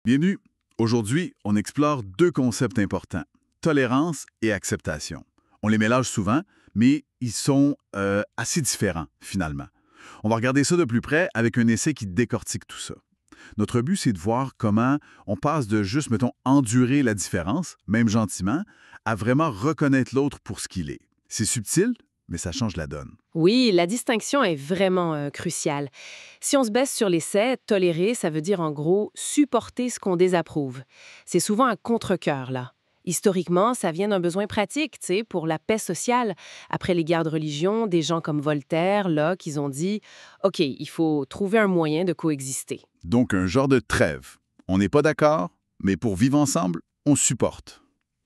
Bienvenue. Aujourd'hui, on explore deux concepts importants, tolérance et acceptation. On les mélange souvent, mais ils sont assez différents, finalement. On va regarder ça de plus près avec un essai qui décortique tout ça. Notre but, c'est de voir comment on passe de juste, mettons, endurer la différence, même gentiment, à vraiment reconnaître l'autre pour ce qu'il est. C'est subtil, mais ça change la donne. Oui, la distinction est vraiment cruciale. Si on se baisse sur l'essai, tolérer, ça veut dire en gros supporter ce qu'on désapprouve. C'est souvent un contre-cœur, là. Historiquement, ça vient d'un besoin pratique, tu sais, pour la paix sociale. Après les guerres de religion, des gens comme Voltaire, Locke, ils ont dit « OK, il faut trouver un moyen de coexister ». Donc, un genre de trêve. On n'est pas d'accord, mais pour vivre ensemble, on supporte.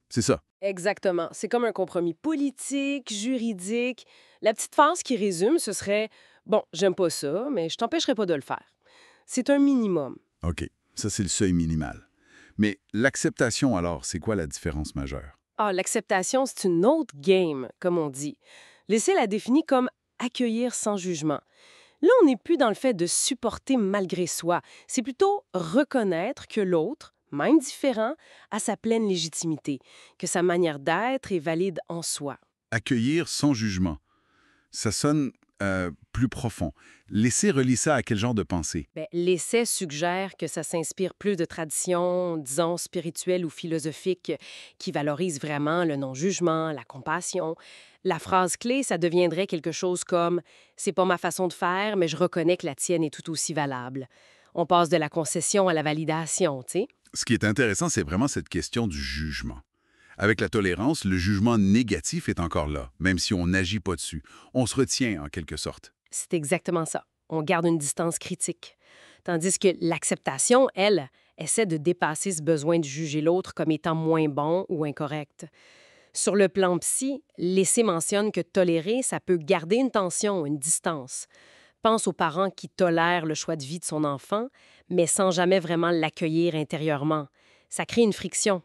C'est ça. Exactement. C'est comme un compromis politique, juridique. La petite phrase qui résume, ce serait bon, j'aime pas ça, mais je t'empêcherai pas de le faire. C'est un minimum. OK, ça c'est le seuil minimal. Mais l'acceptation, alors, c'est quoi la différence majeure? Ah, l'acceptation, c'est une autre game, comme on dit. Laisser la définir comme accueillir sans jugement. Là, on n'est plus dans le fait de supporter malgré soi. C'est plutôt reconnaître que l'autre, même différent, a sa pleine légitimité, que sa manière d'être est valide en soi. Accueillir sans jugement. Ça sonne plus profond. Laisser relier ça à quel genre de pensée? Ben, l'essai suggère que ça s'inspire plus de traditions, disons, spirituelles ou philosophiques qui valorisent vraiment le non-jugement, la compassion. La phrase clé, ça deviendrait quelque chose comme « C'est pas ma façon de faire, mais je reconnais que la tienne est tout aussi valable ». On passe de la concession à la validation, tu sais. Ce qui est intéressant, c'est vraiment cette question du jugement. Avec la tolérance, le jugement négatif est encore là, même si on n'agit pas dessus. On se retient, en quelque sorte. C'est exactement ça. On garde une distance critique. Tandis que l'acceptation, elle, essaie de dépasser ce besoin de juger l'autre comme étant moins bon ou incorrect. Sur le plan psy, l'essai mentionne que tolérer, ça peut garder une tension, une distance. Pense aux parents qui tolèrent le choix de vie de son enfant, mais sans jamais vraiment l'accueillir intérieurement. Ça crée une friction.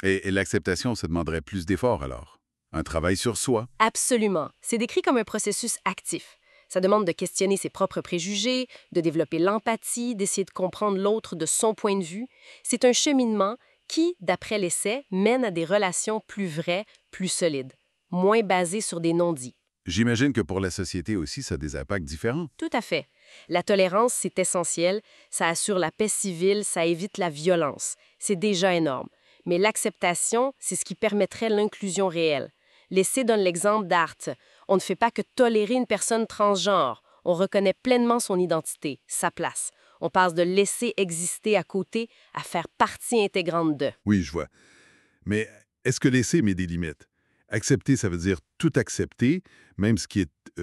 Et l'acceptation, ça demanderait plus d'efforts, alors. Un travail sur soi. Absolument. C'est décrit comme un processus actif. Ça demande de questionner ses propres préjugés, de développer l'empathie, d'essayer de comprendre l'autre de son point de vue. C'est un cheminement qui, d'après l'essai, mène à des relations plus vraies, plus solides, moins basées sur des non-dits. J'imagine que pour la société aussi, ça a des impacts différents. Tout à fait. La tolérance, c'est essentiel. Ça assure la paix civile, ça évite la violence. C'est déjà énorme. Mais l'acceptation, c'est ce qui permettrait l'inclusion réelle. L'essai donne l'exemple d'Art. On ne fait pas que tolérer une personne transgenre. On reconnaît pleinement son identité, sa place. On passe de laisser exister à côté à faire partie intégrante d'eux. Oui, je vois. Mais est-ce que laisser met des limites? Accepter, ça veut dire tout accepter, même ce qui est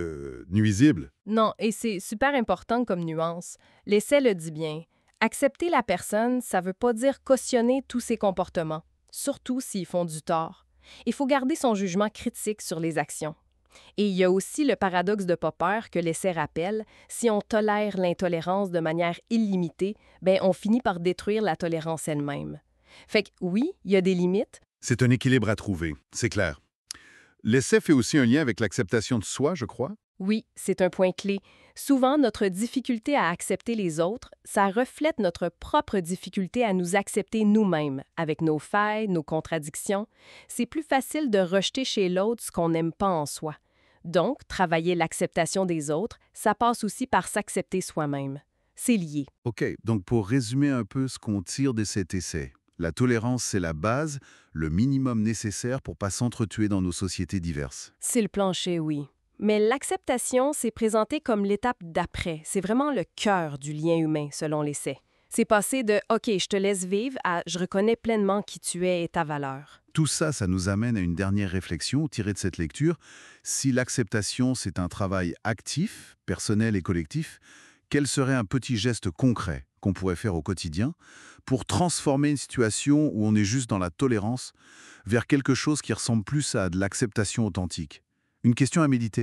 nuisible. Non, et c'est super important comme nuance. L'essai le dit bien. Accepter la personne, ça veut pas dire cautionner tous ses comportements, surtout s'ils font du tort. Il faut garder son jugement critique sur les actions. Et il y a aussi le paradoxe de Popper que l'essai rappelle, si on tolère l'intolérance de manière illimitée, ben on finit par détruire la tolérance elle-même. Fait que oui, il y a des limites. C'est un équilibre à trouver, c'est clair. L'essai fait aussi un lien avec l'acceptation de soi, je crois. Oui, c'est un point clé. Souvent, notre difficulté à accepter les autres, ça reflète notre propre difficulté à nous accepter nous-mêmes, avec nos failles, nos contradictions. C'est plus facile de rejeter chez l'autre ce qu'on n'aime pas en soi. Donc, travailler l'acceptation des autres, ça passe aussi par s'accepter soi-même. C'est lié. OK, donc pour résumer un peu ce qu'on tire de cet essai, la tolérance, c'est la base, le minimum nécessaire pour pas s'entretuer dans nos sociétés diverses. C'est le plancher, oui. Mais l'acceptation, c'est présenté comme l'étape d'après. C'est vraiment le cœur du lien humain, selon l'essai. C'est passé de « OK, je te laisse vivre » à « Je reconnais pleinement qui tu es et ta valeur ». Tout ça, ça nous amène à une dernière réflexion tirée de cette lecture. Si l'acceptation, c'est un travail actif, personnel et collectif, quel serait un petit geste concret qu'on pourrait faire au quotidien pour transformer une situation où on est juste dans la tolérance vers quelque chose qui ressemble plus à de l'acceptation authentique? Une question à méditer.